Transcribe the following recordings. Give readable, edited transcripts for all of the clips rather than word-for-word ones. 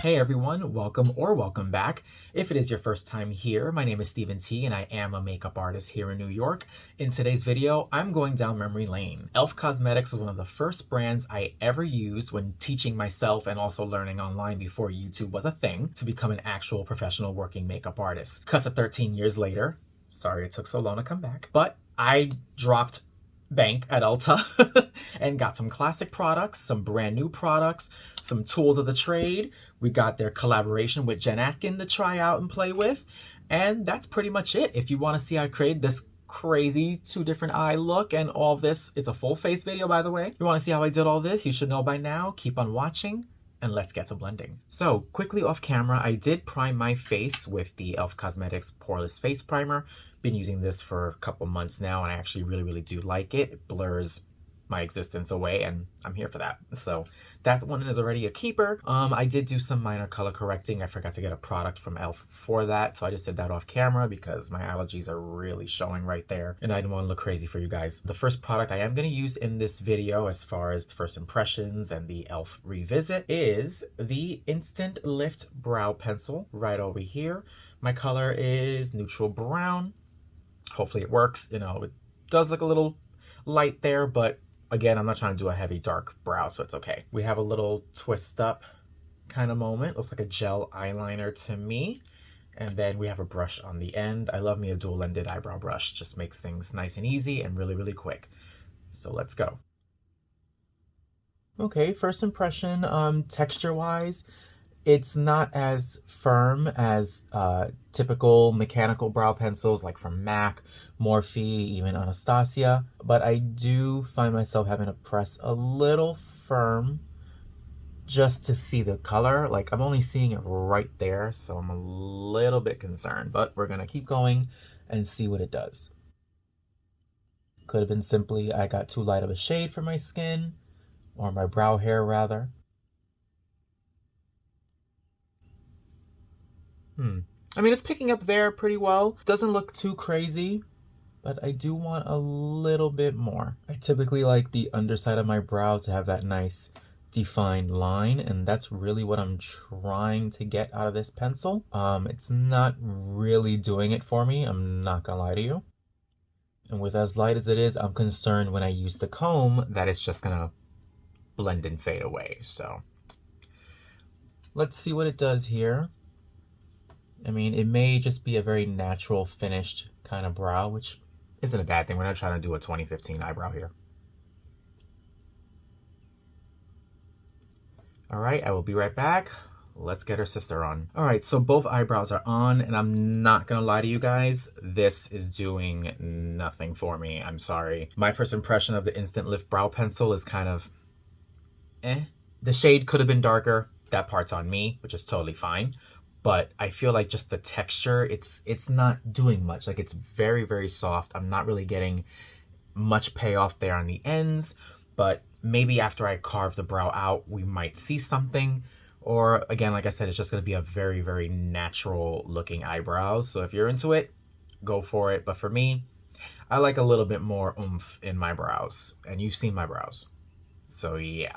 Hey everyone, welcome back. If it is your first time here, my name is Stephen T and I am a makeup artist here in New York. In today's video, I'm going down memory lane. e.l.f. Cosmetics was one of the first brands I ever used when teaching myself and also learning online before YouTube was a thing to become an actual professional working makeup artist. Cut to 13 years later. Sorry it took so long to come back. But I dropped bank at Ulta and got some classic products, some brand new products, some tools of the trade. We got their collaboration with Jen Atkin to try out and play with. And that's pretty much it. If you want to see how I created this crazy 2 different eye look and all this, it's a full face video, by the way. You want to see how I did all this? You should know by now. Keep on watching and let's get to blending. So quickly off camera, I did prime my face with the e.l.f. Cosmetics Poreless Face Primer. Been using this for a couple months now and I actually really do like it. It blurs my existence away and I'm here for that. So that one is already a keeper. I did do some minor color correcting. I forgot to get a product from e.l.f. for that. So I just did that off camera because my allergies are really showing right there and I didn't want to look crazy for you guys. The first product I am going to use in this video as far as first impressions and the e.l.f. revisit is the Instant Lift Brow Pencil right over here. My color is neutral brown. Hopefully it works. You know, it does look a little light there, but again, I'm not trying to do a heavy dark brow, so it's okay. We have a little twist up kind of moment. Looks like a gel eyeliner to me. And then we have a brush on the end. I love me a dual-ended eyebrow brush. Just makes things nice and easy and really quick. So let's go. Okay, first impression, texture-wise, it's not as firm as typical mechanical brow pencils like from MAC, Morphe, even Anastasia. But I do find myself having to press a little firm just to see the color. Like I'm only seeing it right there, so I'm a little bit concerned. But we're gonna keep going and see what it does. Could have been simply I got too light of a shade for my skin, or my brow hair rather. I mean, it's picking up there pretty well. Doesn't look too crazy, but I do want a little bit more. I typically like the underside of my brow to have that nice defined line, and that's really what I'm trying to get out of this pencil. It's not really doing it for me, I'm not gonna lie to you. And with as light as it is, I'm concerned when I use the comb that it's just gonna blend and fade away. So let's see what it does here. I mean, it may just be a very natural finished kind of brow, which isn't a bad thing. We're not trying to do a 2015 eyebrow here. All right, I will be right back. Let's get her sister on. All right, so both eyebrows are on, and I'm not gonna lie to you guys, this is doing nothing for me. I'm sorry. My first impression of the Instant Lift Brow Pencil is kind of The shade could have been darker. That part's on me, which is totally fine. But I feel like just the texture, it's not doing much. Like it's very soft. I'm not really getting much payoff there on the ends, but maybe after I carve the brow out, we might see something. Or again, like I said, it's just gonna be a very natural looking eyebrow. So if you're into it, go for it. But for me, I like a little bit more oomph in my brows, and you've seen my brows. So yeah.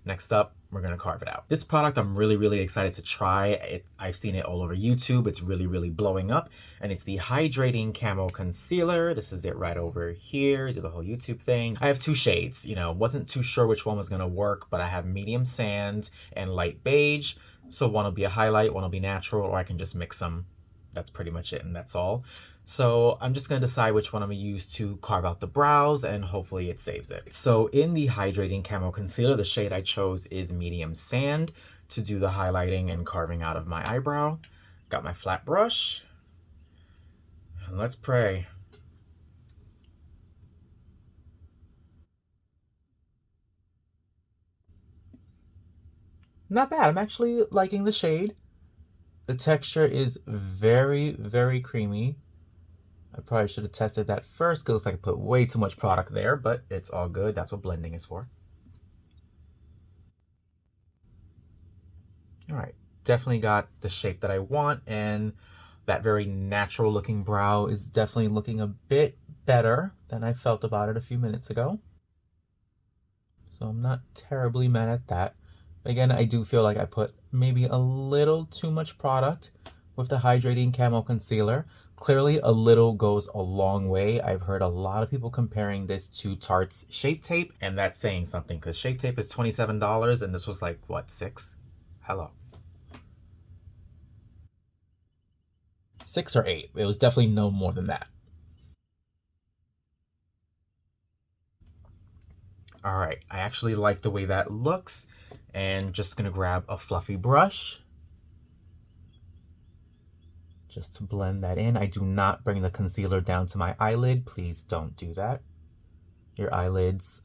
Next up, we're gonna carve it out. This product I'm really excited to try. I've seen it all over YouTube. It's really blowing up, and it's the Hydrating Camo Concealer. This is it right over here. Do the whole YouTube thing. I have 2 shades. You know, wasn't too sure which one was gonna work, but I have medium sand and light beige. So one will be a highlight, one will be natural, or I can just mix them. That's pretty much it, and that's all. So I'm just gonna decide which one I'm gonna use to carve out the brows, and hopefully it saves it. So in the Hydrating Camo Concealer, the shade I chose is medium sand to do the highlighting and carving out of my eyebrow. Got my flat brush, and let's pray. Not bad, I'm actually liking the shade. The texture is very creamy. I probably should have tested that first because it looks like I put way too much product there, but it's all good. That's what blending is for. All right, definitely got the shape that I want, and that very natural looking brow is definitely looking a bit better than I felt about it a few minutes ago. So I'm not terribly mad at that. Again, I do feel like I put maybe a little too much product with the Hydrating Camo Concealer. Clearly, a little goes a long way. I've heard a lot of people comparing this to Tarte's Shape Tape, and that's saying something because Shape Tape is $27 and this was like, what, $6? Hello. 6 or 8. It was definitely no more than that. All right, I actually like the way that looks, and just gonna grab a fluffy brush just to blend that in. I do not bring the concealer down to my eyelid. Please don't do that. Your eyelids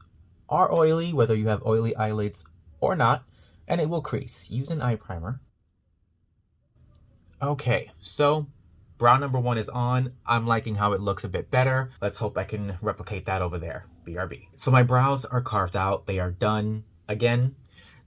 are oily, whether you have oily eyelids or not, and it will crease. Use an eye primer. Okay, so brow number 1 is on. I'm liking how it looks a bit better. Let's hope I can replicate that over there. BRB. So my brows are carved out. They are done. Again,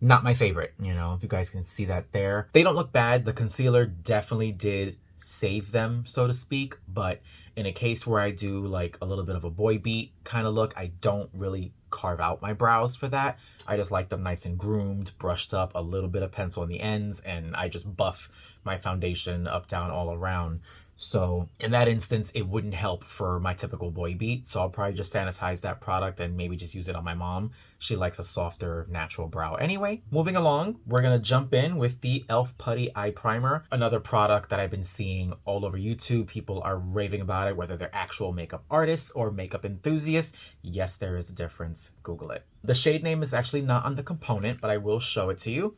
not my favorite, you know, if you guys can see that there. They don't look bad. The concealer definitely did save them, so to speak, but in a case where I do like a little bit of a boy beat kind of look, I don't really carve out my brows for that. I just like them nice and groomed, brushed up, a little bit of pencil on the ends, and I just buff my foundation up, down, all around. So in that instance, it wouldn't help for my typical boy beat. So I'll probably just sanitize that product and maybe just use it on my mom. She likes a softer, natural brow. Anyway, moving along, we're gonna jump in with the e.l.f. Putty Eye Primer, another product that I've been seeing all over YouTube. People are raving about it, whether they're actual makeup artists or makeup enthusiasts. Yes, there is a difference. Google it. The shade name is actually not on the component, but I will show it to you.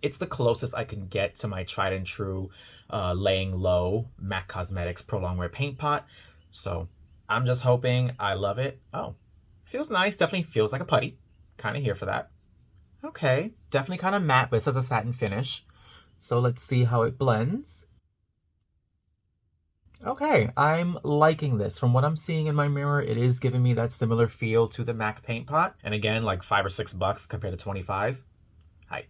It's the closest I can get to my tried and true laying low MAC Cosmetics Pro Longwear paint pot. So I'm just hoping. I love it. Oh, feels nice. Definitely feels like a putty. Kind of here for that. Okay, definitely kind of matte, but it says a satin finish. So let's see how it blends. Okay, I'm liking this. From what I'm seeing in my mirror, it is giving me that similar feel to the MAC paint pot. And again, like $5 or $6 compared to 25. Hi.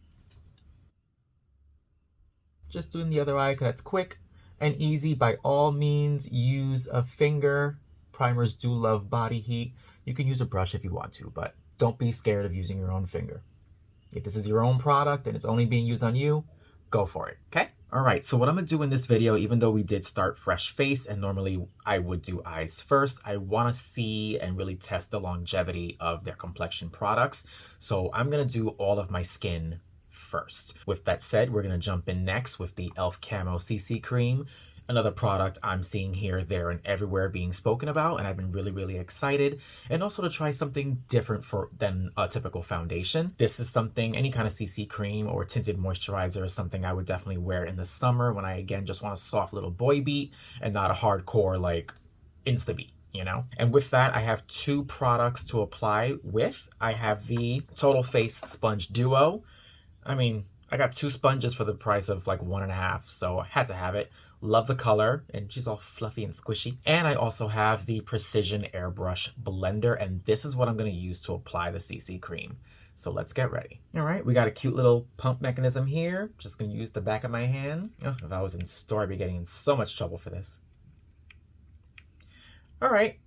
Just doing the other eye because that's quick and easy. By all means, use a finger. Primers do love body heat. You can use a brush if you want to, but don't be scared of using your own finger. If this is your own product and it's only being used on you, go for it, okay? All right, so what I'm gonna do in this video, even though we did start fresh face and normally I would do eyes first, I wanna see and really test the longevity of their complexion products. So I'm gonna do all of my skin first. With that said, we're gonna jump in next with the e.l.f. Camo Cc Cream, another product I'm seeing here, there, and everywhere being spoken about, and I've been really, really excited. And also to try something different than a typical foundation. This is something, any kind of CC cream or tinted moisturizer is something I would definitely wear in the summer when I, again, just want a soft little boy beat and not a hardcore, like, insta beat. You know, and with that, I have 2 products to apply with. I have the Total Face Sponge Duo. I mean, I got 2 sponges for the price of like 1.5, so I had to have it. Love the color, and she's all fluffy and squishy. And I also have the Precision Airbrush Blender, and this is what I'm gonna use to apply the CC cream. So let's get ready. All right, we got a cute little pump mechanism here. Just gonna use the back of my hand. Oh, if I was in store, I'd be getting in so much trouble for this. All right,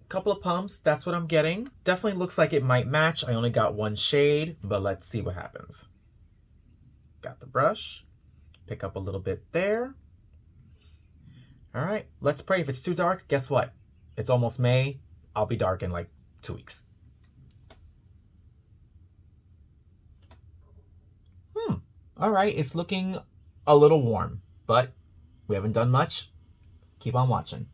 couple of pumps, that's what I'm getting. Definitely looks like it might match. I only got 1 shade, but let's see what happens. Got the brush, pick up a little bit there. All right, let's pray. If it's too dark, guess what? It's almost May. I'll be dark in like 2 weeks. All right, it's looking a little warm, but we haven't done much. Keep on watching.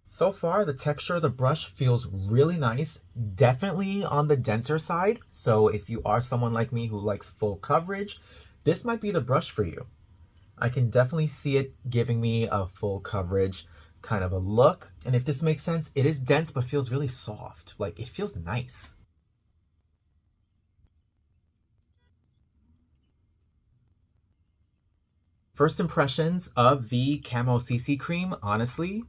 So far, the texture of the brush feels really nice, definitely on the denser side. So if you are someone like me who likes full coverage, this might be the brush for you. I can definitely see it giving me a full coverage kind of a look. And if this makes sense, it is dense, but feels really soft. Like, it feels nice. First impressions of the Camo Cc Cream, honestly,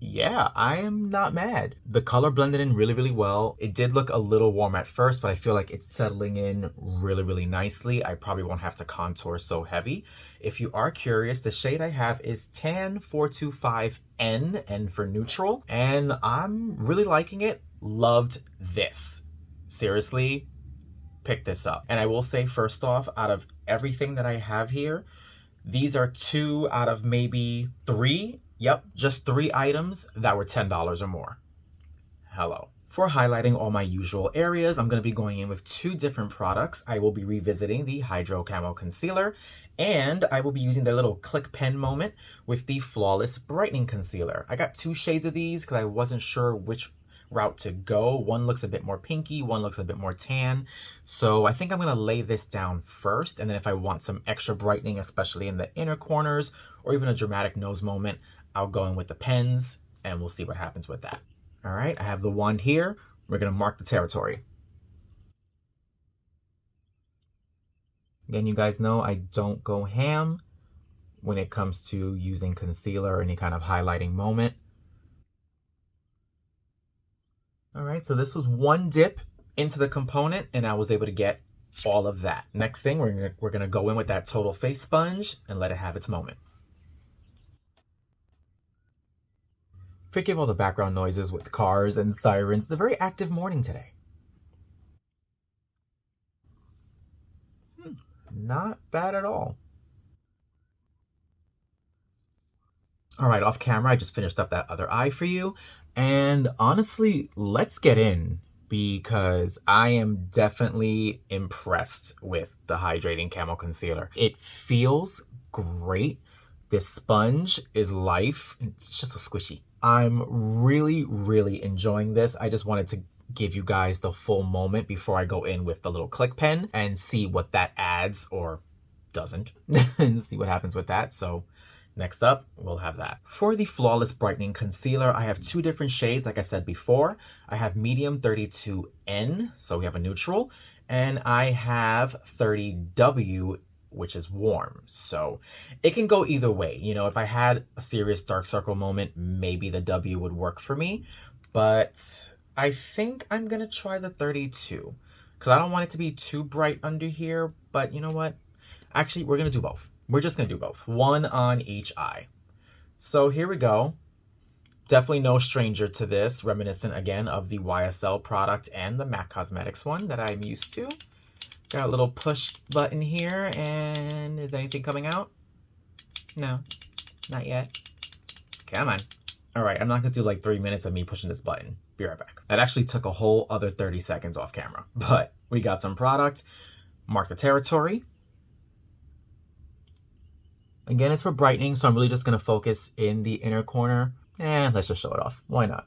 yeah, I am not mad. The color blended in really, really well. It did look a little warm at first, but I feel like it's settling in really, really nicely. I probably won't have to contour so heavy. If you are curious, the shade I have is Tan 425N, N for neutral, and I'm really liking it. Loved this. seriously, pick this up. And I will say, first off, out of everything that I have here, these are 2 out of maybe 3. Yep, just 3 items that were $10 or more. Hello. For highlighting all my usual areas, I'm going to be going in with 2 different products. I will be revisiting the Hydro Camo Concealer, and I will be using the little click pen moment with the Flawless Brightening Concealer. I got 2 shades of these because I wasn't sure which route to go. One looks a bit more pinky, one looks a bit more tan. So I think I'm going to lay this down first, and then if I want some extra brightening, especially in the inner corners, or even a dramatic nose moment, I'll go in with the pens, and we'll see what happens with that. All right, I have the wand here. We're going to mark the territory. Again, you guys know I don't go ham when it comes to using concealer or any kind of highlighting moment. All right, so this was 1 dip into the component, and I was able to get all of that. Next thing, we're gonna go in with that total face sponge and let it have its moment. Forgive all the background noises with cars and sirens. It's a very active morning today. Not bad at all. All right, off camera, I just finished up that other eye for you. And honestly, let's get in because I am definitely impressed with the Hydrating Camo Concealer. It feels great. This sponge is life. It's just so squishy. I'm really enjoying this. I just wanted to give you guys the full moment before I go in with the little click pen and see what that adds or doesn't and see what happens with that. So next up, we'll have that. For the Flawless Brightening Concealer, I have 2 different shades, like I said before. I have medium 32N, so we have a neutral, and I have 30W, which is warm. So it can go either way. You know, if I had a serious dark circle moment, maybe the W would work for me, but I think I'm gonna try the 32 because I don't want it to be too bright under here, but you know what? Actually, we're gonna do both. We're just gonna do both, 1 on each eye. So here we go. Definitely no stranger to this, reminiscent again of the YSL product and the MAC Cosmetics one that I'm used to. Got a little push button here, and is anything coming out? No, not yet. Come on. All right, I'm not gonna do like 3 minutes of me pushing this button. Be right back. That actually took a whole other 30 seconds off camera, but we got some product. Mark the territory. Again, it's for brightening, so I'm really just gonna focus in the inner corner. Let's just show it off. Why not?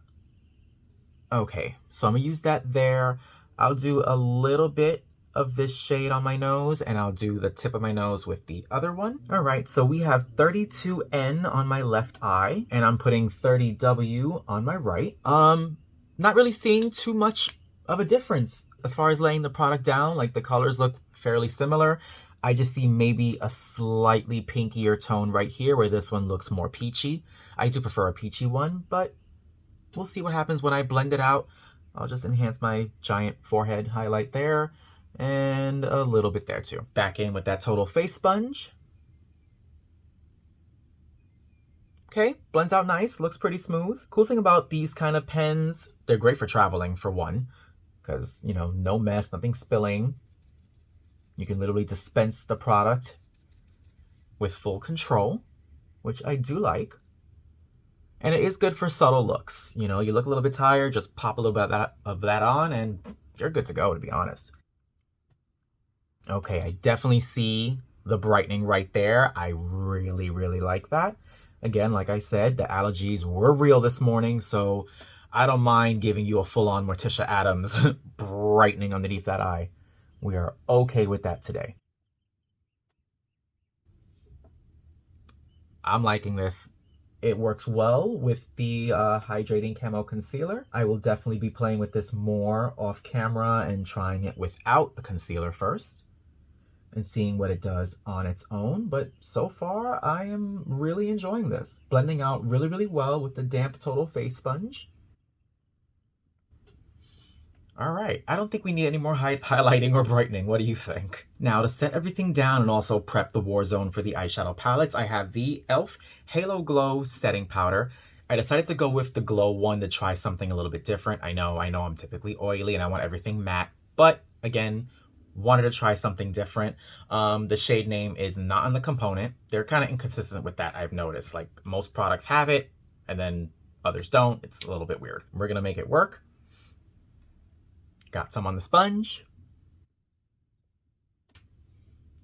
Okay, so I'm gonna use that there. I'll do a little bit of this shade on my nose, and I'll do the tip of my nose with the other one. All right, so we have 32N on my left eye, and I'm putting 30W on my right. Not really seeing too much of a difference as far as laying the product down. Like the colors look fairly similar. I just see maybe a slightly pinkier tone right here where this one looks more peachy. I do prefer a peachy one, but we'll see what happens when I blend it out. I'll just enhance my giant forehead highlight there and a little bit there too. Back in with that total face sponge. Okay, blends out nice, looks pretty smooth. Cool thing about these kind of pens, they're great for traveling for one, because, you know, no mess, nothing spilling. You can literally dispense the product with full control, which I do like. And it is good for subtle looks. You know, you look a little bit tired, just pop a little bit of that on and you're good to go, to be honest. Okay, I definitely see the brightening right there. I really like that. Again, like I said, the allergies were real this morning, so I don't mind giving you a full-on Morticia Addams brightening underneath that eye. We are okay with that today. I'm liking this. It works well with the Hydrating Camo Concealer. I will definitely be playing with this more off camera and trying it without a concealer first and seeing what it does on its own. But so far, I am really enjoying this. Blending out really well with the damp Total Face Sponge. All right, I don't think we need any more highlighting or brightening. What do you think? Now, to set everything down and also prep the war zone for the eyeshadow palettes, I have the e.l.f. Halo Glow Setting Powder. I decided to go with the Glow one to try something a little bit different. I know I'm typically oily and I want everything matte, but again, wanted to try something different. The shade name is not on the component. They're kind of inconsistent with that, I've noticed. Like, most products have it and then others don't. It's a little bit weird. We're gonna make it work. Got some on the sponge.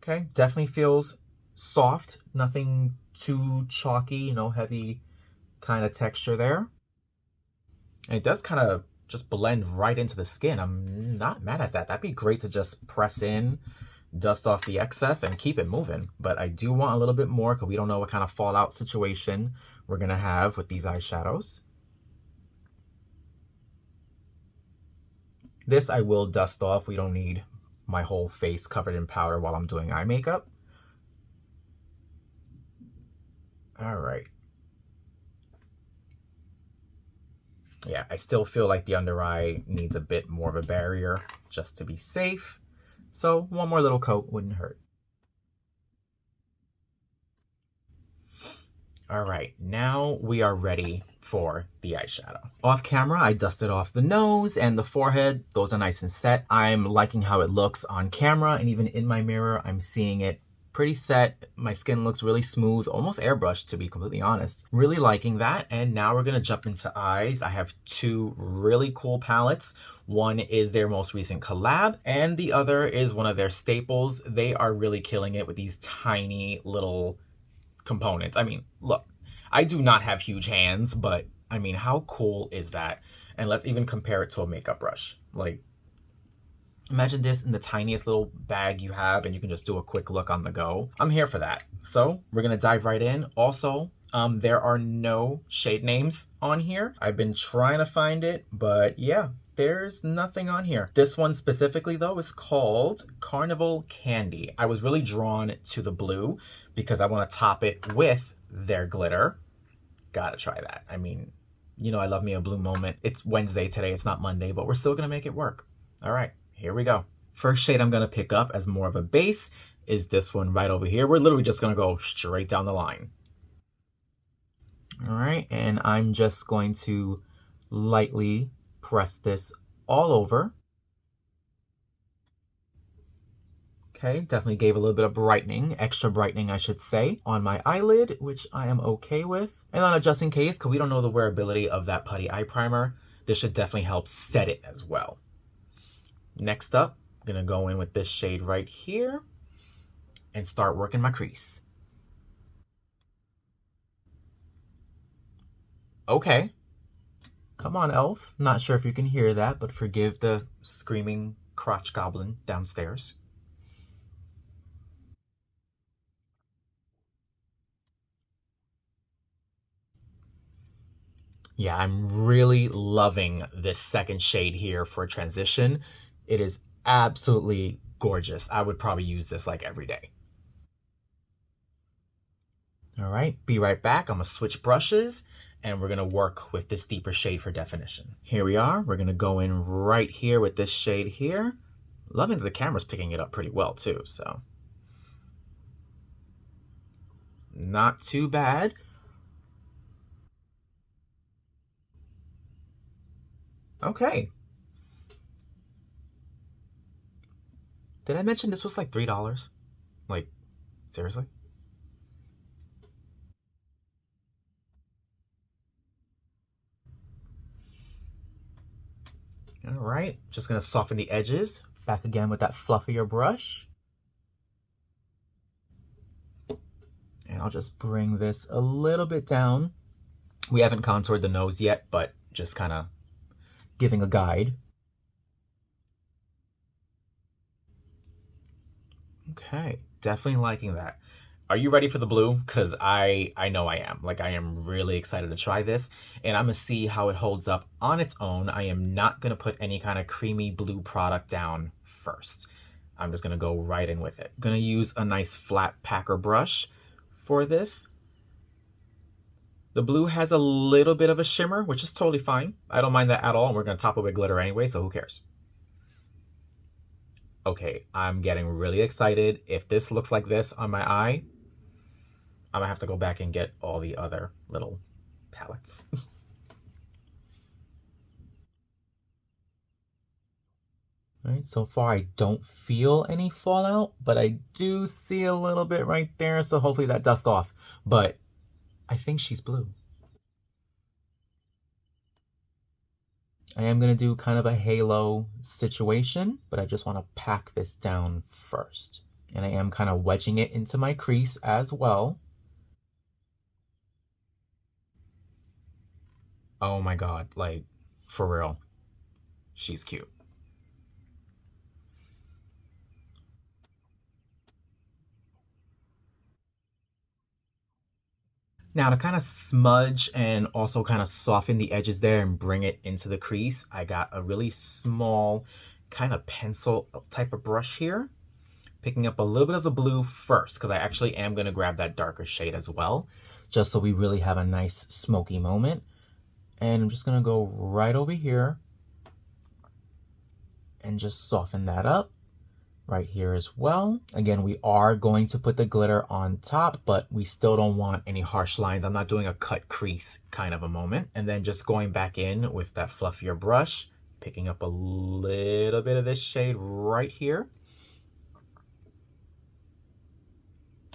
Okay, definitely feels soft, nothing too chalky, no heavy kind of texture there. And it does kind of just blend right into the skin. I'm not mad at that. That'd be great to just press in, dust off the excess, and keep it moving. But I do want a little bit more because we don't know what kind of fallout situation we're gonna have with these eyeshadows. This I will dust off. We don't need my whole face covered in powder while I'm doing eye makeup. All right. Yeah, I still feel like the under eye needs a bit more of a barrier just to be safe. So one more little coat wouldn't hurt. All right, now we are ready for the eyeshadow. Off camera, I dusted off the nose and the forehead. Those are nice and set. I'm liking how it looks on camera, and even in my mirror, I'm seeing it pretty set. My skin looks really smooth, almost airbrushed to be completely honest. Really liking that. And now we're gonna jump into eyes. I have two really cool palettes. One is their most recent collab, and the other is one of their staples. They are really killing it with these tiny little components. I mean, look, I do not have huge hands, but I mean, how cool is that? And let's even compare it to a makeup brush. Like, imagine this in the tiniest little bag you have, and you can just do a quick look on the go. I'm here for that. So we're gonna dive right in. Also, there are no shade names on here. I've been trying to find it, but yeah, there's nothing on here. This one specifically though is called Carnival Candy. I was really drawn to the blue because I want to top it with their glitter. Gotta try that. I mean, you know I love me a blue moment. It's Wednesday today, it's not Monday, but we're still gonna make it work. All right, here we go. First shade I'm gonna pick up as more of a base is this one right over here. We're literally just gonna go straight down the line. All right, and I'm just going to lightly press this all over. Okay, definitely gave a little bit of brightening, extra brightening I should say, on my eyelid, which I am okay with. And on a just in case, because we don't know the wearability of that Putty Eye Primer, this should definitely help set it as well. Next up, I'm gonna go in with this shade right here and start working my crease. Okay. Come on, e.l.f. Not sure if you can hear that, but forgive the screaming crotch goblin downstairs. Yeah, I'm really loving this second shade here for transition. It is absolutely gorgeous. I would probably use this like every day. All right, be right back. I'm gonna switch brushes and we're gonna work with this deeper shade for definition. Here we are. We're gonna go in right here with this shade here. Loving that the camera's picking it up pretty well too, so. Not too bad. Okay. Did I mention this was like $3? Like, seriously? All right, just gonna soften the edges. Back again with that fluffier brush. And I'll just bring this a little bit down. We haven't contoured the nose yet, but just kind of giving a guide. Okay, definitely liking that. Are you ready for the blue? Because I know I am. Like, I am really excited to try this, and I'm gonna see how it holds up on its own. I am not gonna put any kind of creamy blue product down first. I'm just gonna go right in with it. Gonna use a nice flat packer brush for this. The blue has a little bit of a shimmer, which is totally fine. I don't mind that at all, and we're gonna top it with glitter anyway, so who cares? Okay, I'm getting really excited. If this looks like this on my eye, I'm gonna have to go back and get all the other little palettes. All right, so far I don't feel any fallout, but I do see a little bit right there, so hopefully that dust off. But I think she's blue. I am going to do kind of a halo situation, but I just want to pack this down first. And I am kind of wedging it into my crease as well. Oh my god, like, for real. She's cute. Now to kind of smudge and also kind of soften the edges there and bring it into the crease, I got a really small kind of pencil type of brush here. Picking up a little bit of the blue first, because I actually am going to grab that darker shade as well, just so we really have a nice smoky moment. And I'm just going to go right over here and just soften that up. Right here as well. Again, we are going to put the glitter on top, but we still don't want any harsh lines. I'm not doing a cut crease kind of a moment. And then just going back in with that fluffier brush, picking up a little bit of this shade right here.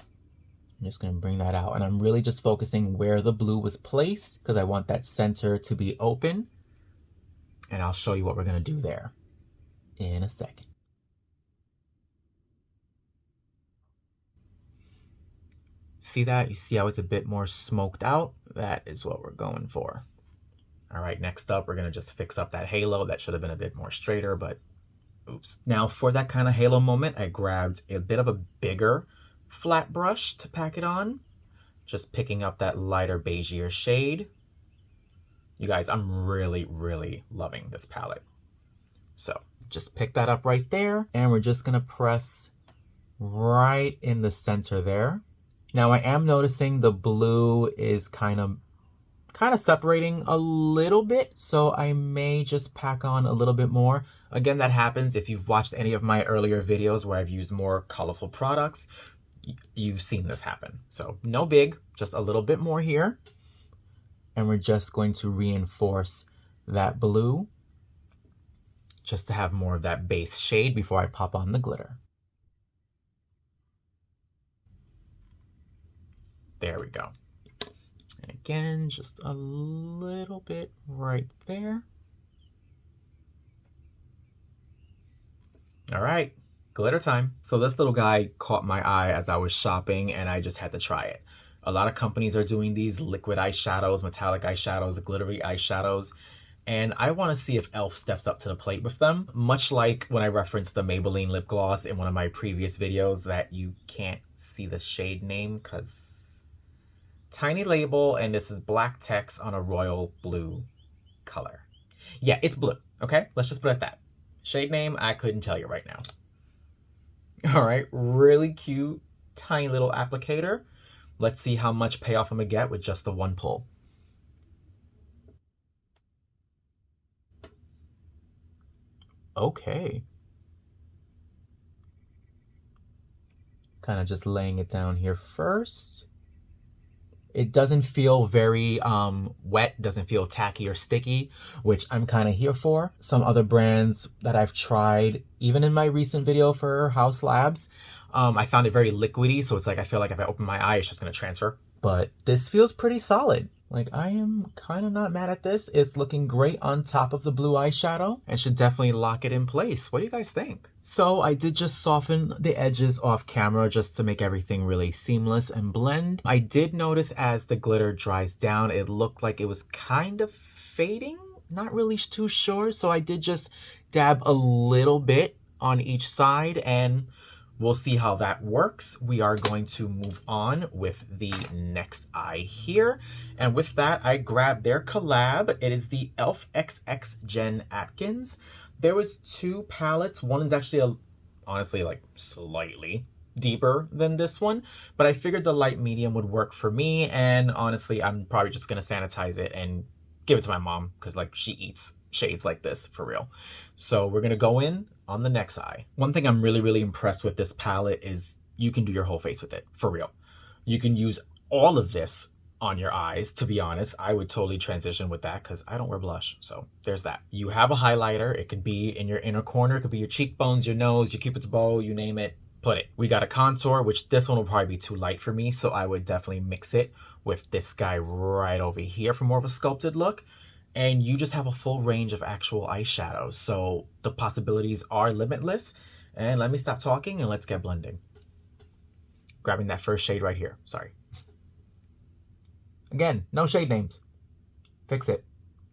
I'm just going to bring that out, and I'm really just focusing where the blue was placed because I want that center to be open. And I'll show you what we're going to do there in a second. See that? You see how it's a bit more smoked out? That is what we're going for. All right, next up, we're gonna just fix up that halo. That should have been a bit more straighter, but oops. Now for that kind of halo moment, I grabbed a bit of a bigger flat brush to pack it on. Just picking up that lighter beigeier shade. You guys, I'm really, really loving this palette. So just pick that up right there, and we're just gonna press right in the center there. Now I am noticing the blue is kind of separating a little bit, so I may just pack on a little bit more. Again, that happens if you've watched any of my earlier videos where I've used more colorful products. You've seen this happen. So no big, just a little bit more here. And we're just going to reinforce that blue just to have more of that base shade before I pop on the glitter. There we go. And again, just a little bit right there. All right, glitter time. So this little guy caught my eye as I was shopping, and I just had to try it. A lot of companies are doing these liquid eyeshadows, metallic eyeshadows, glittery eyeshadows, and I want to see if e.l.f. steps up to the plate with them. Much like when I referenced the Maybelline lip gloss in one of my previous videos that you can't see the shade name because tiny label, and this is black text on a royal blue color. Yeah, it's blue, okay? Let's just put it at that. Shade name, I couldn't tell you right now. All right, really cute, tiny little applicator. Let's see how much payoff I'm gonna get with just the one pull. Okay. Kind of just laying it down here first. It doesn't feel very wet, doesn't feel tacky or sticky, which I'm kind of here for. Some other brands that I've tried, even in my recent video for House Labs, I found it very liquidy, so it's like I feel like if I open my eye, it's just gonna transfer. But this feels pretty solid. Like, I am kind of not mad at this. It's looking great on top of the blue eyeshadow and should definitely lock it in place. What do you guys think? So I did just soften the edges off camera just to make everything really seamless and blend. I did notice as the glitter dries down, it looked like it was kind of fading. Not really too sure. So I did just dab a little bit on each side, and we'll see how that works. We are going to move on with the next eye here. And with that, I grabbed their collab. It is the e.l.f. XX Jen Atkins. There was two palettes. One is actually, honestly, like slightly deeper than this one. But I figured the light medium would work for me. And honestly, I'm probably just going to sanitize it and give it to my mom because like she eats shades like this for real. So we're going to go in on the next eye. One thing I'm really, really impressed with this palette is you can do your whole face with it, for real. You can use all of this on your eyes, to be honest. I would totally transition with that because I don't wear blush. So there's that. You have a highlighter. It could be in your inner corner. It could be your cheekbones, your nose, your cupid's bow, you name it. Put it. We got a contour, which this one will probably be too light for me. So I would definitely mix it with this guy right over here for more of a sculpted look. And you just have a full range of actual eyeshadows. So the possibilities are limitless. And let me stop talking and let's get blending. Grabbing that first shade right here. Sorry. Again, no shade names. Fix it.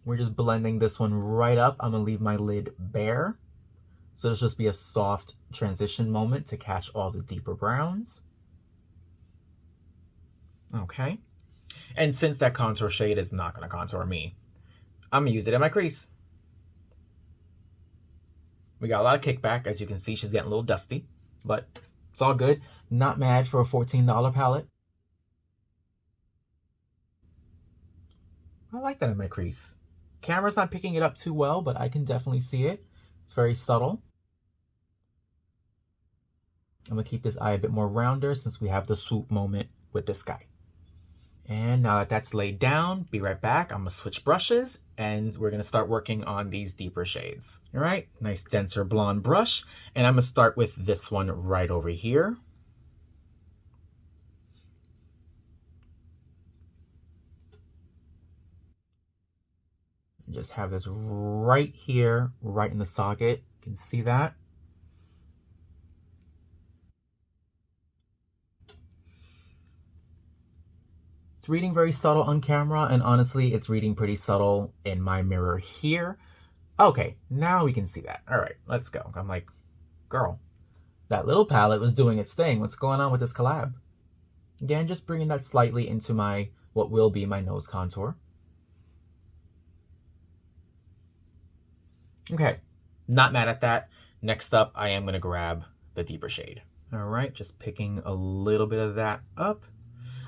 We're just blending this one right up. I'm gonna leave my lid bare. So there's just be a soft transition moment to catch all the deeper browns. Okay. And since that contour shade is not gonna contour me, I'm gonna use it in my crease. We got a lot of kickback. As you can see, she's getting a little dusty, but it's all good. Not mad for a $14 palette. I like that in my crease. Camera's not picking it up too well, but I can definitely see it. It's very subtle. I'm gonna keep this eye a bit more rounder since we have the swoop moment with this guy. And now that that's laid down, be right back. I'm gonna switch brushes and we're gonna start working on these deeper shades. All right, nice denser blonde brush. And I'm gonna start with this one right over here. Just have this right here, right in the socket. You can see that. It's reading very subtle on camera, and honestly, it's reading pretty subtle in my mirror here. Okay, now we can see that. All right, let's go. I'm like, girl, that little palette was doing its thing. What's going on with this collab? Again, just bringing that slightly into my, what will be my nose contour. Okay, not mad at that. Next up, I am gonna grab the deeper shade. All right, just picking a little bit of that up.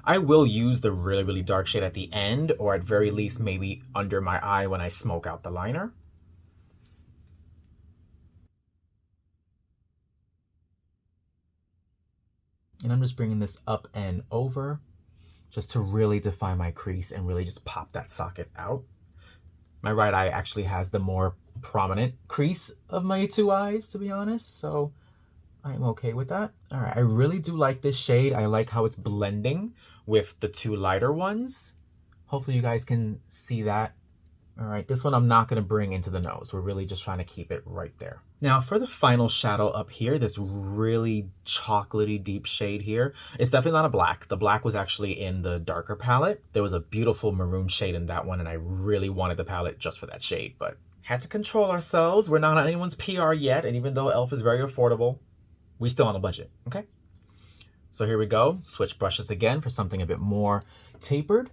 I will use the really, really dark shade at the end, or at very least maybe under my eye when I smoke out the liner. And I'm just bringing this up and over just to really define my crease and really just pop that socket out. My right eye actually has the more prominent crease of my two eyes, to be honest, so I'm okay with that. All right, I really do like this shade. I like how it's blending with the two lighter ones. Hopefully you guys can see that. All right, this one I'm not gonna bring into the nose. We're really just trying to keep it right there. Now for the final shadow up here, this really chocolatey deep shade here, it's definitely not a black. The black was actually in the darker palette. There was a beautiful maroon shade in that one, and I really wanted the palette just for that shade, but had to control ourselves. We're not on anyone's PR yet, and even though e.l.f. is very affordable, we still on a budget, okay? So here we go, switch brushes again for something a bit more tapered.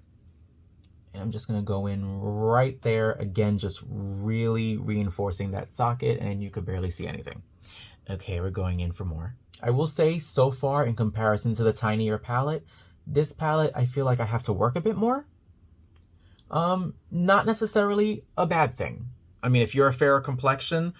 And I'm just gonna go in right there, again, just really reinforcing that socket, and you could barely see anything. Okay, we're going in for more. I will say so far in comparison to the tinier palette, this palette, I feel like I have to work a bit more. Not necessarily a bad thing. I mean, if you're a fairer complexion,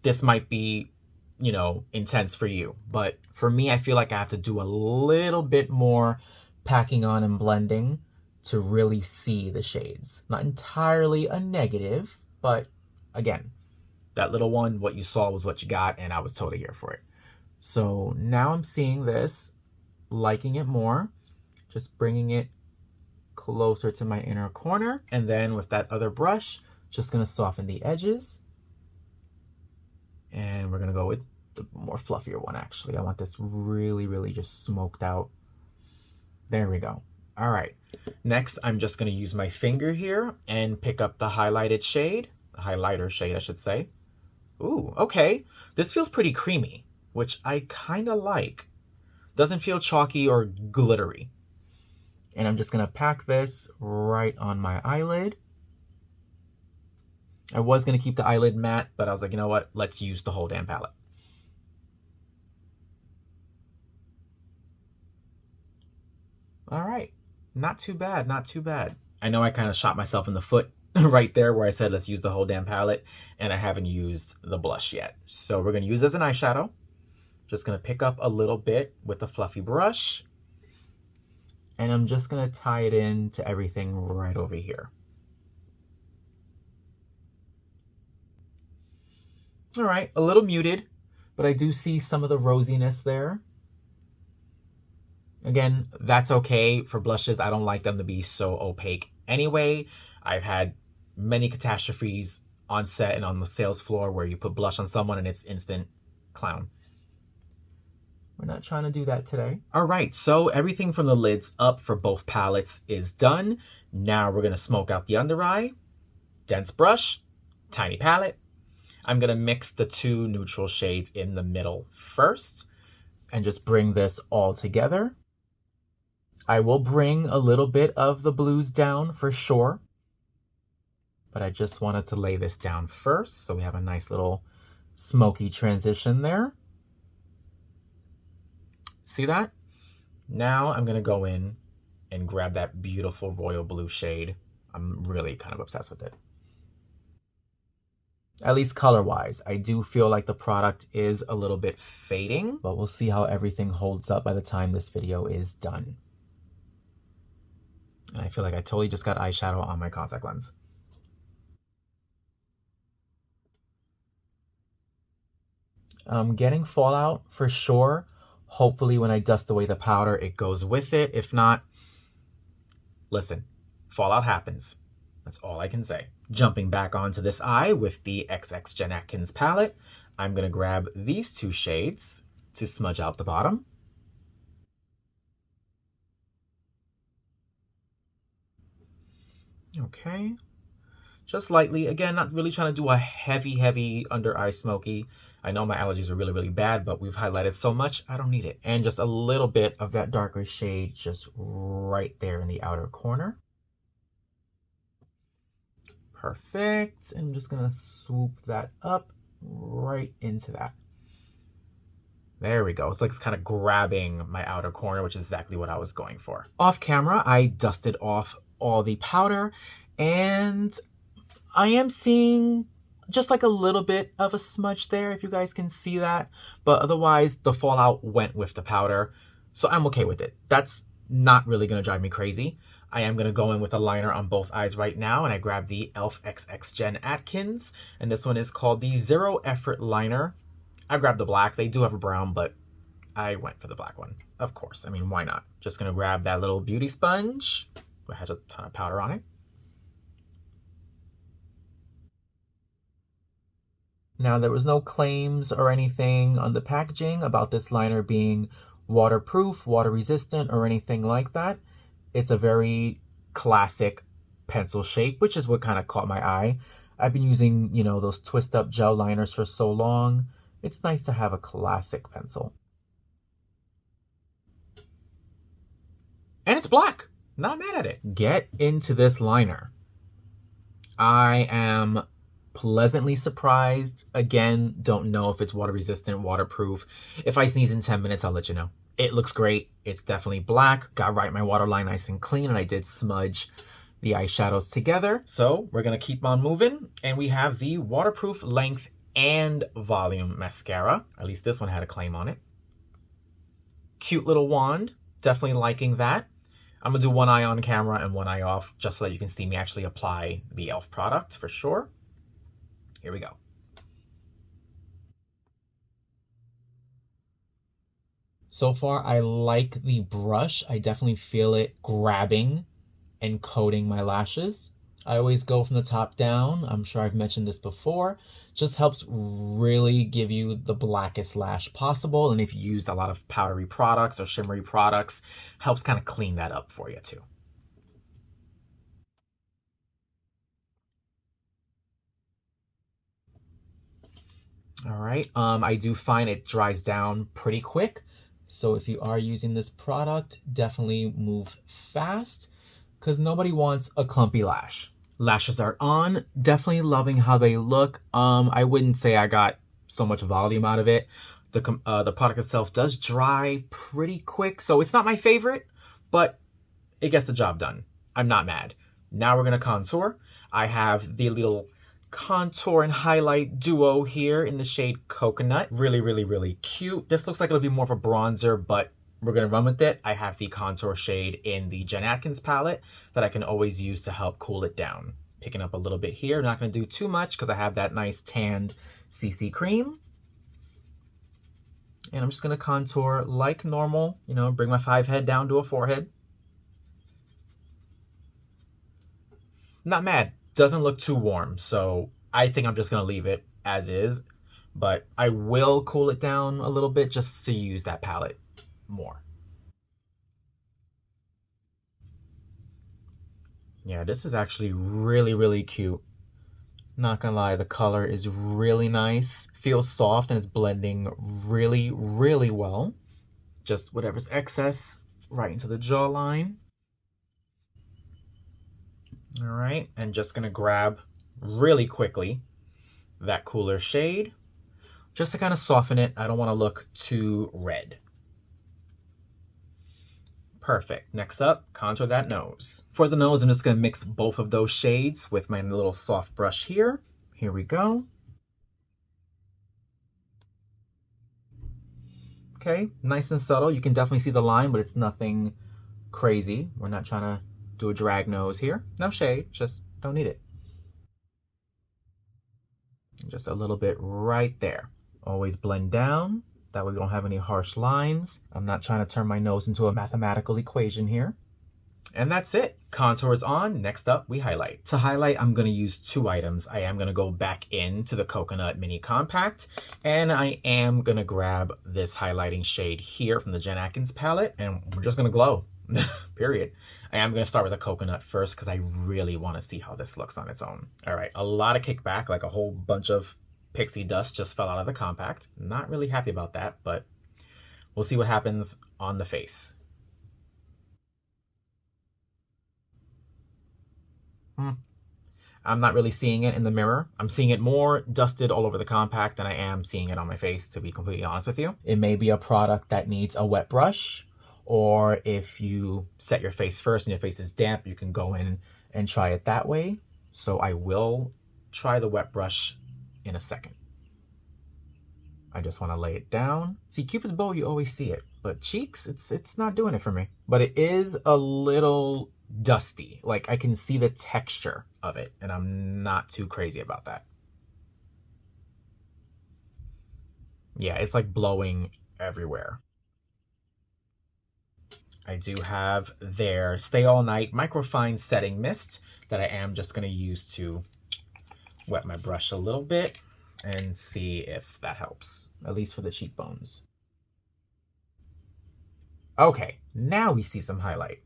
this might be, you know, intense for you. But for me, I feel like I have to do a little bit more packing on and blending to really see the shades. Not entirely a negative, but again, that little one, what you saw was what you got, and I was totally here for it. So now I'm seeing this, liking it more, just bringing it closer to my inner corner. And then with that other brush, just gonna soften the edges. And we're gonna go with the more fluffier one, actually. I want this really, really just smoked out. There we go. All right, next I'm just gonna use my finger here and pick up the highlighted shade, highlighter shade, I should say. Ooh, okay. This feels pretty creamy, which I kinda like. Doesn't feel chalky or glittery. And I'm just gonna pack this right on my eyelid. I was gonna keep the eyelid matte, but I was like, you know what? Let's use the whole damn palette. All right, not too bad, not too bad. I know I kind of shot myself in the foot right there where I said, let's use the whole damn palette, and I haven't used the blush yet. So we're gonna use this as an eyeshadow. Just gonna pick up a little bit with a fluffy brush. And I'm just gonna tie it in to everything right over here. All right, a little muted, but I do see some of the rosiness there. Again, that's okay for blushes. I don't like them to be so opaque anyway. I've had many catastrophes on set and on the sales floor where you put blush on someone and it's instant clown. We're not trying to do that today. All right, so everything from the lids up for both palettes is done. Now we're gonna smoke out the under eye. Dense brush, tiny palette. I'm gonna mix the two neutral shades in the middle first and just bring this all together. I will bring a little bit of the blues down for sure, but I just wanted to lay this down first so we have a nice little smoky transition there. See that? Now I'm gonna go in and grab that beautiful royal blue shade. I'm really kind of obsessed with it. At least color-wise. I do feel like the product is a little bit fading, but we'll see how everything holds up by the time this video is done. And I feel like I totally just got eyeshadow on my contact lens. I'm getting fallout for sure. Hopefully when I dust away the powder, it goes with it. If not, listen, fallout happens. That's all I can say. Jumping back onto this eye with the XX Jen Atkin's palette, I'm gonna grab these two shades to smudge out the bottom. Okay, just lightly. Again, not really trying to do a heavy under eye smoky. I know my allergies are really bad, but we've highlighted so much, I don't need it. And just a little bit of that darker shade just right there in the outer corner. Perfect. And I'm just gonna swoop that up right into that. There we go. It's like it's kind of grabbing my outer corner, which is exactly what I was going for. Off camera, I dusted off all the powder and I am seeing just like a little bit of a smudge there, if you guys can see that. But otherwise, the fallout went with the powder, so I'm okay with it. That's not really gonna drive me crazy. I am gonna go in with a liner on both eyes right now, and I grabbed the e.l.f. XX Jen Atkin's, and this one is called the Zero Effort Liner. I grabbed the black. They do have a brown, but I went for the black one, of course. I mean, why not? Just gonna grab that little beauty sponge, which has a ton of powder on it. Now, there was no claims or anything on the packaging about this liner being waterproof, water resistant, or anything like that. It's a very classic pencil shape, which is what kind of caught my eye. I've been using, you know, those twist up gel liners for so long. It's nice to have a classic pencil. And it's black. Not mad at it. Get into this liner. I am pleasantly surprised. Again, don't know if it's water resistant, waterproof. If I sneeze in 10 minutes, I'll let you know. It looks great. It's definitely black. Got right my waterline nice and clean, and I did smudge the eyeshadows together. So we're gonna keep on moving, and we have the waterproof length and volume mascara. At least this one had a claim on it. Cute little wand. Definitely liking that. I'm gonna do one eye on camera and one eye off, just so that you can see me actually apply the e.l.f. product for sure. Here we go. So far, I like the brush. I definitely feel it grabbing and coating my lashes. I always go from the top down. I'm sure I've mentioned this before. Just helps really give you the blackest lash possible. And if you used a lot of powdery products or shimmery products, helps kind of clean that up for you too. All right, I do find it dries down pretty quick. So if you are using this product, definitely move fast because nobody wants a clumpy lash. Lashes are on, definitely loving how they look. I wouldn't say I got so much volume out of it. The product itself does dry pretty quick, so it's not my favorite, but it gets the job done. I'm not mad. Now we're gonna contour. I have the little contour and highlight duo here in the shade Coconut. Really cute. This looks like it'll be more of a bronzer, but we're going to run with it. I have the contour shade in the Jen Atkin's palette that I can always use to help cool it down. Picking up a little bit here. Not going to do too much because I have that nice tanned CC Cream. And I'm just going to contour like normal, you know, bring my 5 head down to a 4 head. Not mad. Doesn't look too warm, so I think I'm just going to leave it as is. But I will cool it down a little bit just to use that palette more. Yeah, this is actually really, really cute. Not gonna lie, the color is really nice. Feels soft and it's blending really, really well. Just whatever's excess right into the jawline. All right, and just gonna grab really quickly that cooler shade just to kind of soften it. I don't want to look too red. Perfect. Next up, contour that nose. For the nose, I'm just going to mix both of those shades with my little soft brush here. Here we go. Okay, nice and subtle. You can definitely see the line, but it's nothing crazy. We're not trying to do a drag nose here. No shade, just don't need it. Just a little bit right there. Always blend down. That way we don't have any harsh lines. I'm not trying to turn my nose into a mathematical equation here. And that's it. Contour is on. Next up, we highlight. To highlight, I'm going to use 2 items. I am going to go back into the Coconut Mini Compact, and I am going to grab this highlighting shade here from the Jen Atkin's palette, and we're just going to glow, period. I am going to start with the coconut first because I really want to see how this looks on its own. All right, a lot of kickback, like a whole bunch of pixie dust just fell out of the compact. Not really happy about that, but we'll see what happens on the face. I'm not really seeing it in the mirror. I'm seeing it more dusted all over the compact than I am seeing it on my face, to be completely honest with you. It may be a product that needs a wet brush, or if you set your face first and your face is damp, you can go in and try it that way. So I will try the wet brush in a second. I just want to lay it down. See, Cupid's bow, you always see it, but cheeks, it's not doing it for me. But it is a little dusty. Like, I can see the texture of it, and I'm not too crazy about that. Yeah, it's like blowing everywhere. I do have their Stay All Night Microfine Setting Mist that I am just going to use to wet my brush a little bit and see if that helps, at least for the cheekbones. Okay, now we see some highlight.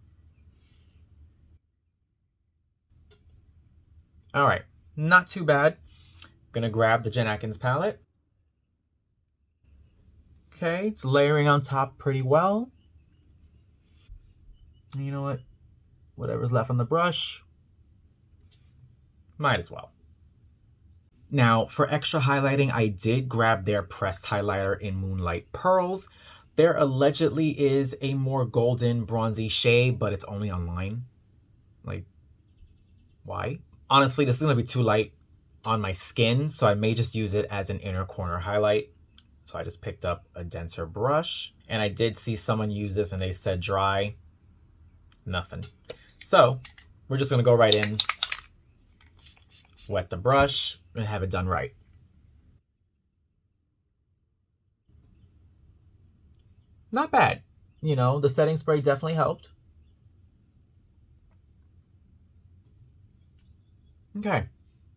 All right, not too bad. Gonna grab the Jen Atkin's palette. Okay, it's layering on top pretty well. And you know what? Whatever's left on the brush, might as well. Now, for extra highlighting, I did grab their pressed highlighter in Moonlight Pearls. There allegedly is a more golden, bronzy shade, but it's only online. Like, why? Honestly, this is going to be too light on my skin, so I may just use it as an inner corner highlight. So I just picked up a denser brush, and I did see someone use this and they said dry. Nothing. So we're just going to go right in, wet the brush, and have it done right. Not bad. You know, the setting spray definitely helped. Okay,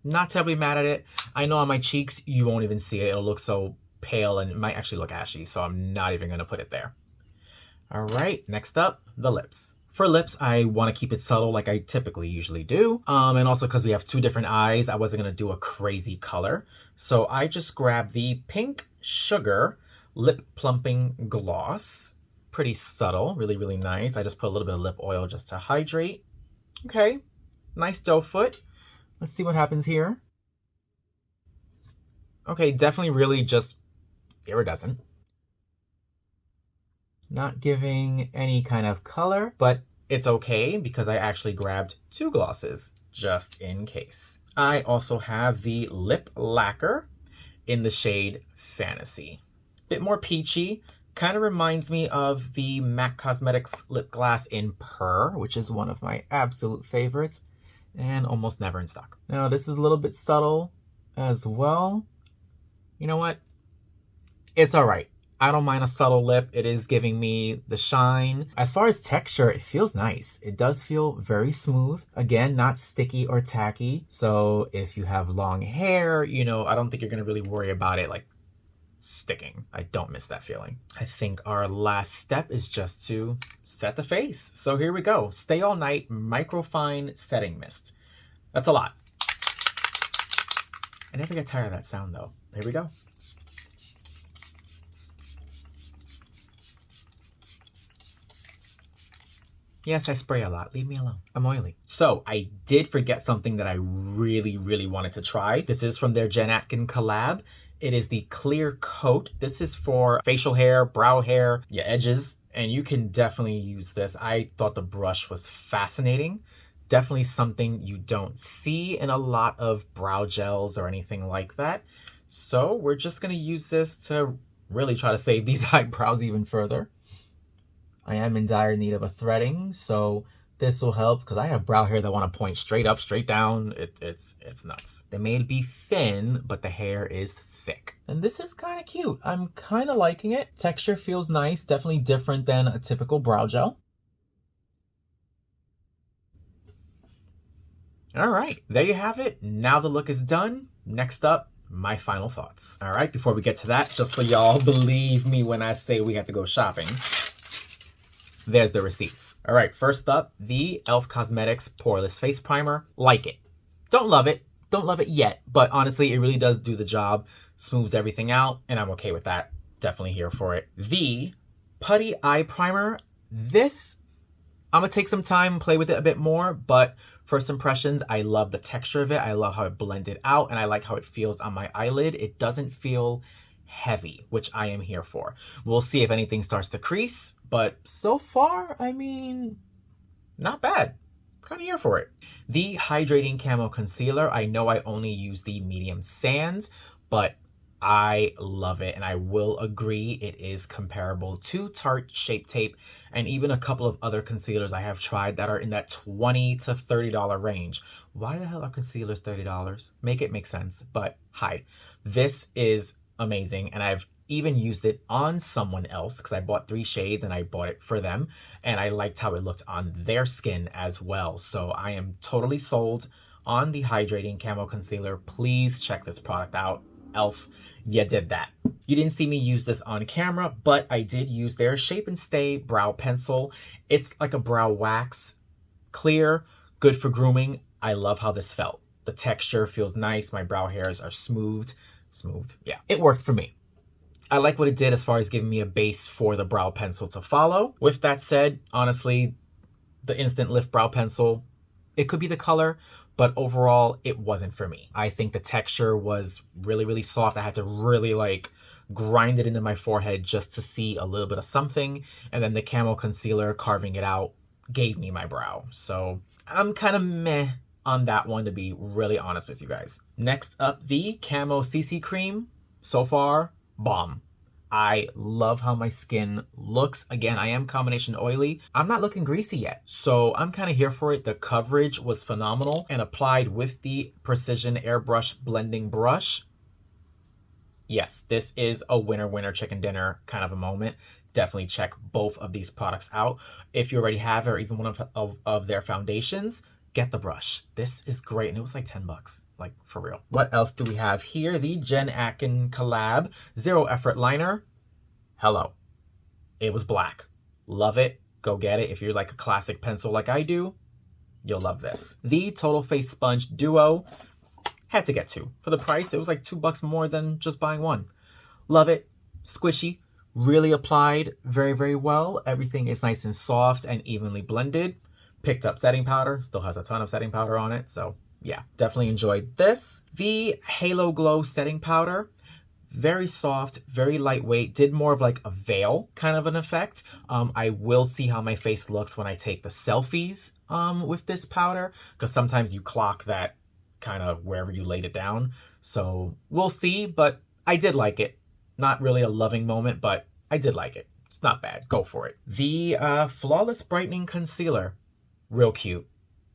not terribly mad at it. I know on my cheeks, you won't even see it. It'll look so pale and it might actually look ashy, so I'm not even gonna put it there. All right, next up, the lips. For lips, I want to keep it subtle like I typically usually do. And also because we have 2 different eyes, I wasn't going to do a crazy color. So I just grabbed the Pink Sugar Lip Plumping Gloss. Pretty subtle, really, really nice. I just put a little bit of lip oil just to hydrate. Okay, nice doe foot. Let's see what happens here. Okay, definitely really just iridescent. Not giving any kind of color, but it's okay because I actually grabbed 2 glosses just in case. I also have the Lip Lacquer in the shade Fantasy. Bit more peachy Kind of reminds me of the MAC Cosmetics lip gloss in Purr, which is one of my absolute favorites and almost never in stock. Now this is a little bit subtle as well. You know what? It's all right. I don't mind a subtle lip. It is giving me the shine. As far as texture, it feels nice. It does feel very smooth. Again, not sticky or tacky. So if you have long hair, you know, I don't think you're gonna really worry about it like sticking. I don't miss that feeling. I think our last step is just to set the face. So here we go. Stay All Night Microfine Setting Mist. That's a lot. I never get tired of that sound though. Here we go. Yes, I spray a lot. Leave me alone. I'm oily. So I did forget something that I really, really wanted to try. This is from their Jen Atkin collab. It is the Clear Coat. This is for facial hair, brow hair, your edges, and you can definitely use this. I thought the brush was fascinating. Definitely something you don't see in a lot of brow gels or anything like that. So we're just gonna use this to really try to save these eyebrows even further. I am in dire need of a threading, so this will help because I have brow hair that want to point straight up, straight down. It's nuts. They may be thin, but the hair is thick. And this is kind of cute. I'm kind of liking it. Texture feels nice, definitely different than a typical brow gel. All right, there you have it. Now the look is done. Next up, my final thoughts. All right, before we get to that, just so y'all believe me when I say we have to go shopping, there's the receipts. All right, first up, the e.l.f. Cosmetics Poreless Face Primer. Like it. Don't love it. Don't love it yet, but honestly, it really does do the job. Smooths everything out, and I'm okay with that. Definitely here for it. The Putty Eye Primer. This, I'm gonna take some time and play with it a bit more, but first impressions, I love the texture of it. I love how it blended out, and I like how it feels on my eyelid. It doesn't feel heavy, which I am here for. We'll see if anything starts to crease, but so far, I mean, not bad. Kind of here for it. The Hydrating Camo Concealer. I know I only use the medium sands, but I love it, and I will agree it is comparable to Tarte Shape Tape and even a couple of other concealers I have tried that are in that $20 to $30 range. Why the hell are concealers $30? Make it make sense, but hi. This is amazing, and I've even used it on someone else because I bought 3 shades and I bought it for them, and I liked how it looked on their skin as well. So I am totally sold on the Hydrating Camo Concealer. Please check this product out. e.l.f., you did that. You didn't see me use this on camera, but I did use their Shape and Stay Brow Pencil. It's like a brow wax, clear, good for grooming. I love how this felt. The texture feels nice. My brow hairs are smooth. Yeah, it worked for me. I like what it did as far as giving me a base for the brow pencil to follow. With that said, honestly, the Instant Lift Brow Pencil, it could be the color, but overall, it wasn't for me. I think the texture was really, really soft. I had to really like grind it into my forehead just to see a little bit of something. And then the Camo Concealer, carving it out, gave me my brow. So I'm kind of meh on that one, to be really honest with you guys. Next up, the Camo Cc Cream. So far, bomb. I love how my skin looks. Again, I am combination oily. I'm not looking greasy yet, so I'm kind of here for it. The coverage was phenomenal, and applied with the Precision Airbrush blending brush. Yes, this is a winner chicken dinner kind of a moment. Definitely check both of these products out. If you already have or even one of their foundations, get the brush. This is great, and it was like 10 bucks, like for real. What else do we have here? The Jen Atkin collab Zero Effort Liner. Hello. It was black. Love it. Go get it. If you're like a classic pencil like I do, you'll love this. The Total Face Sponge Duo. Had to get 2. For the price, it was like $2 more than just buying 1. Love it. Squishy. Really applied very, very well. Everything is nice and soft and evenly blended. Picked up setting powder, still has a ton of setting powder on it, so yeah, definitely enjoyed this. The Halo Glow setting powder, very soft, very lightweight, did more of like a veil kind of an effect. I will see how my face looks when I take the selfies with this powder, because sometimes you clock that kind of wherever you laid it down, so we'll see, but I did like it. Not really a loving moment, but I did like it. It's not bad. Go for it. The Flawless Brightening Concealer. Real cute.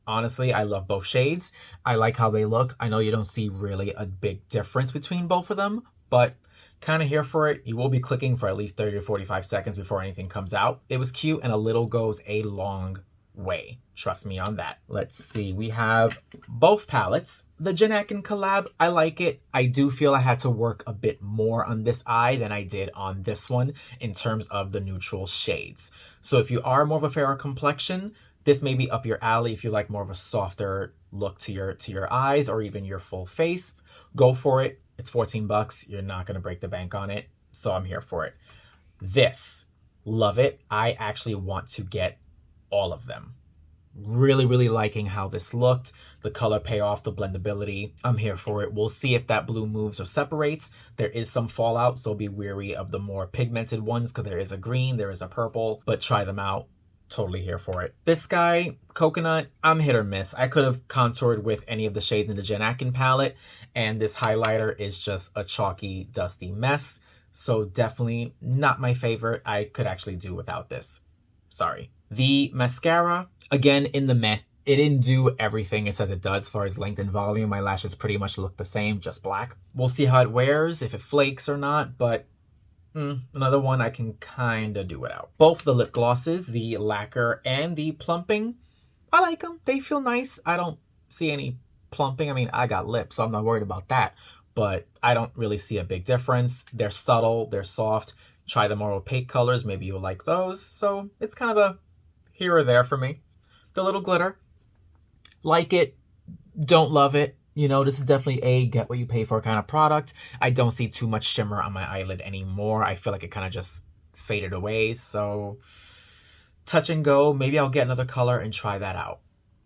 Honestly, I love both shades. I like how they look. I know you don't see really a big difference between both of them, but kind of here for it. You will be clicking for at least 30 to 45 seconds before anything comes out. It was cute, and a little goes a long way. Trust me on that. Let's see. We have both palettes. The Jen Atkin collab, I like it. I do feel I had to work a bit more on this eye than I did on this one in terms of the neutral shades. So if you are more of a fairer complexion, this may be up your alley. If you like more of a softer look to your eyes or even your full face, go for it. It's 14 bucks. You're not going to break the bank on it. So I'm here for it. This, love it. I actually want to get all of them. Really, really liking how this looked. The color payoff, the blendability. I'm here for it. We'll see if that blue moves or separates. There is some fallout, so be wary of the more pigmented ones because there is a green, there is a purple, but try them out. Totally here for it. This guy, Coconut, I'm hit or miss. I could have contoured with any of the shades in the Jen Atkin palette, and this highlighter is just a chalky, dusty mess. So definitely not my favorite. I could actually do without this. Sorry. The mascara, again, in the meh. It didn't do everything it says it does as far as length and volume. My lashes pretty much look the same, just black. We'll see how it wears, if it flakes or not, but another one I can kind of do without. Both the lip glosses, the Lacquer and the Plumping, I like them. They feel nice. I don't see any plumping. I mean, I got lips, so I'm not worried about that. But I don't really see a big difference. They're subtle. They're soft. Try the more opaque colors. Maybe you'll like those. So it's kind of a here or there for me. The little glitter. Like it. Don't love it. You know, this is definitely a get what you pay for kind of product. I don't see too much shimmer on my eyelid anymore. I feel like it kind of just faded away. So touch and go. Maybe I'll get another color and try that out.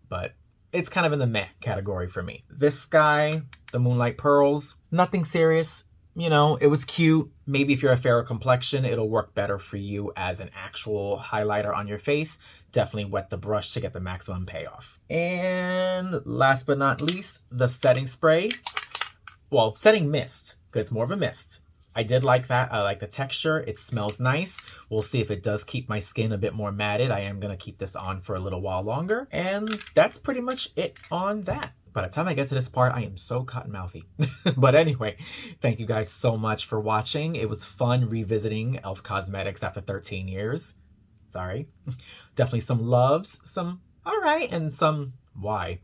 But it's kind of in the meh category for me. This guy, the Moonlight Pearls, nothing serious. You know, it was cute. Maybe if you're a fairer complexion, it'll work better for you as an actual highlighter on your face. Definitely wet the brush to get the maximum payoff. And last but not least, the setting spray. Well, setting mist, because it's more of a mist. I did like that. I like the texture. It smells nice. We'll see if it does keep my skin a bit more matted. I am going to keep this on for a little while longer. And that's pretty much it on that. By the time I get to this part, I am so cotton-mouthy. But anyway, thank you guys so much for watching. It was fun revisiting e.l.f. Cosmetics after 13 years. Sorry. Definitely some loves, some all right, and some why.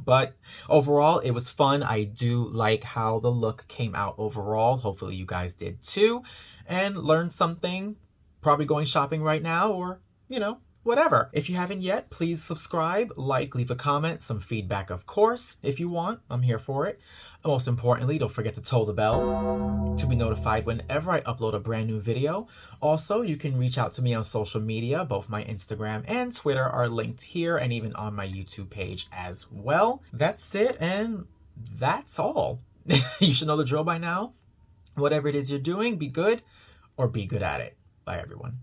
But overall, it was fun. I do like how the look came out overall. Hopefully you guys did too. And learned something. Probably going shopping right now or, you know, whatever. If you haven't yet, please subscribe, like, leave a comment, some feedback, of course, if you want. I'm here for it. Most importantly, don't forget to toll the bell to be notified whenever I upload a brand new video. Also, you can reach out to me on social media. Both my Instagram and Twitter are linked here and even on my YouTube page as well. That's it, and that's all. You should know the drill by now. Whatever it is you're doing, be good or be good at it. Bye, everyone.